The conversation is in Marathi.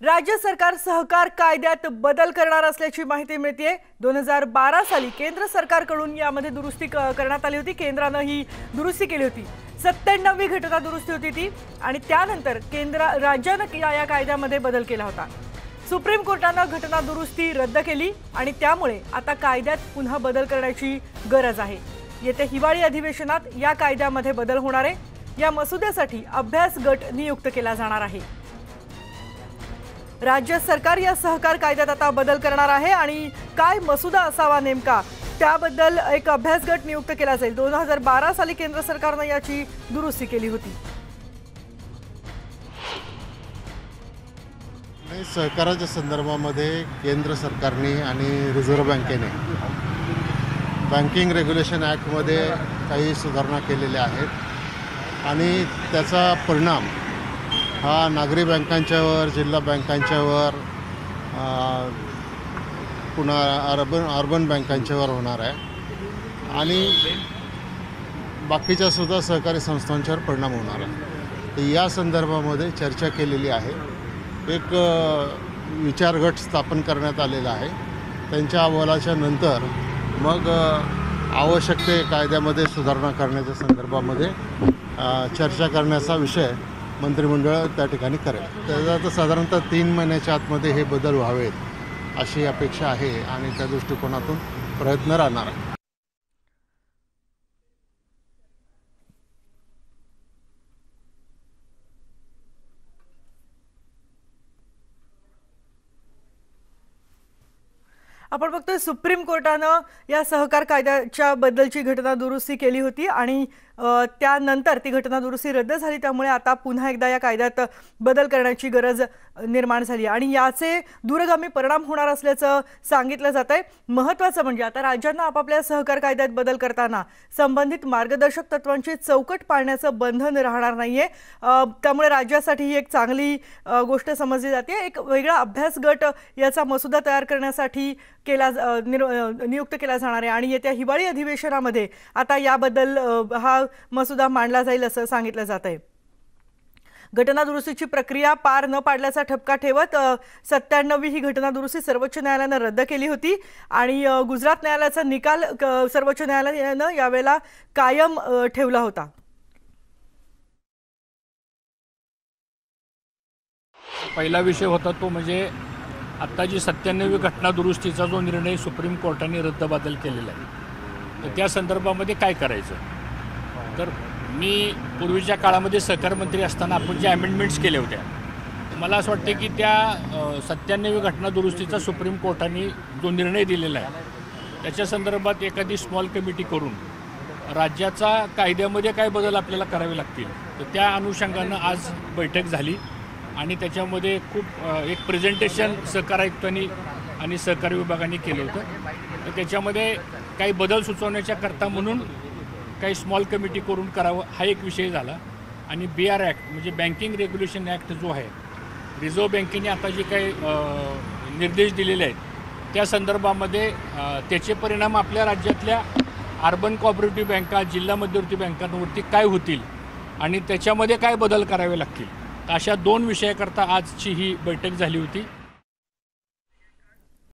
राज्य सरकार सहकार कायद्यात बदल करणार असल्याची माहिती मिळते। 2012 साली केंद्र सरकारकडून यामध्ये दुरुस्ती करण्यात आली होती। केंद्राने ही दुरुस्ती केली होती। 97वी घटना दुरुस्ती होती ती आणि त्यानंतर राज्याने या कायद्यामध्ये बदल केला होता। सुप्रीम कोर्टाने घटना दुरुस्ती रद्द केली आणि त्यामुळे आता कायद्यात पुन्हा बदल करण्याची गरज आहे। येत्या हिवाळी अधिवेशनात या कायद्यामध्ये बदल होणार आहे। या मसुद्यासाठी अभ्यास गट नियुक्त केला जाणार आहे। राज्य सरकार या सहकार कायद्यात आता बदल करणार आहे आणि काय मसुदा असावा नेमका त्याबद्दल एक अभ्यास गट नियुक्त केला जाईल। 2012 साली केंद्र सरकारने याची दुरुस्ती केली होती। सहकाराच्या संदर्भामध्ये केंद्र सरकारने आणि रिझर्व्ह बँकेने बँकिंग रेग्युलेशन ॲक्टमध्ये काही सुधारणा केलेल्या आहेत आणि त्याचा परिणाम हा नागरी बँकांच्यावर, जिल्हा बँकांच्यावर, पुन्हा अर्बन बँकांच्यावर होणार आहे आणि बाकीच्या सुद्धा सहकारी संस्थांच्यावर परिणाम होणार आहे। तर या संदर्भामध्ये चर्चा केलेली आहे। एक विचार गट स्थापन करण्यात आलेला आहे। त्यांच्या अहवालाच्या नंतर मग आवश्यक ते कायद्यामध्ये सुधारणा करण्याच्या संदर्भामध्ये चर्चा करण्याचा विषय मंत्रिमंडळ त्या ठिकाणी करेल। त्याचा तर साधारणतः 3 महिन्याच्या आतमध्ये हे बदल व्हावेत अशी अपेक्षा आहे आणि त्या दृष्टिकोनातून प्रयत्न राहणार आहे। आपण बघतोय सुप्रीम कोर्टाने या सहकार कायद्याच्या बद्दलची घटना दुरुस्ती केली होती आणि त्यानंतर ती घटना दुरुस्ती रद्द झाली। त्यामुळे आता पुन्हा एकदा या कायद्यात बदल करण्याची गरज निर्माण झाली आणि याचे दूरगामी परिणाम होणार असल्याचं सांगितलं जात आहे। महत्त्वाचं म्हणजे आता राज्यांना आपापल्या सहकार कायद्यात बदल करताना संबंधित मार्गदर्शक तत्वांची चौकट पाळण्याचं बंधन राहणार नाहीये। त्यामुळे राज्यासाठी ही एक चांगली गोष्ट समजली जाते। एक वेगळा अभ्यास गट याचा मसुदा तयार करण्यासाठी नियुक्त केला जाणार आहे आणि येत्या हिवाळी अधिवेशनामध्ये आता याबद्दल हा मसुदा मांडला जाईल असं सांगितलं जात आहे। घटना दुरुस्तीची प्रक्रिया पार न पाडल्याचा ठपका ठेवत 97वी ही घटना दुरुस्ती सर्वोच्च न्यायालयाने रद्द केली होती आणि गुजरात न्यायालयाचा निकाल सर्वोच्च न्यायालयाने यावेळेला कायम ठेवला होता। पहिला विषय होता तो म्हणजे आता जी 97वी घटना दुरुस्तीचा जो निर्णय सुप्रीम कोर्टाने रद्दबातल केलेला आहे तर त्या संदर्भामध्ये काय करायचं। तर मी पूर्वीच्या काळामध्ये सहकार मंत्री असताना आपण जे अमेंडमेंट्स केल्या होत्या मला असं वाटतं की त्या 97वी घटना दुरुस्तीचा सुप्रीम कोर्टाने जो निर्णय दिलेला आहे त्याच्या संदर्भात एखादी स्मॉल कमिटी करून राज्याचा कायद्यामध्ये काय बदल आपल्याला करावे लागतील तर त्या अनुषंगानं आज बैठक झाली आणि त्याच्यामध्ये खूप एक प्रेझेंटेशन सहकार आयुक्तांनी आणि सहकारी विभागाने केलं होतं। तर त्याच्यामध्ये काही बदल सुचवण्याच्या करता म्हणून काही स्मॉल कमिटी करून करावं हा एक विषय झाला आणि BR ॲक्ट म्हणजे बँकिंग रेग्युलेशन ॲक्ट जो आहे रिझर्व्ह बँकेने आता जे काही निर्देश दिलेले आहेत त्या संदर्भामध्ये त्याचे परिणाम आपल्या राज्यातल्या अर्बन कोऑपरेटिव्ह बँका, जिल्हा मध्यवर्ती बँकांवरती काय होतील आणि त्याच्यामध्ये काय बदल करावे लागतील अशा 2 विषयाकरता आजची ही बैठक झाली होती।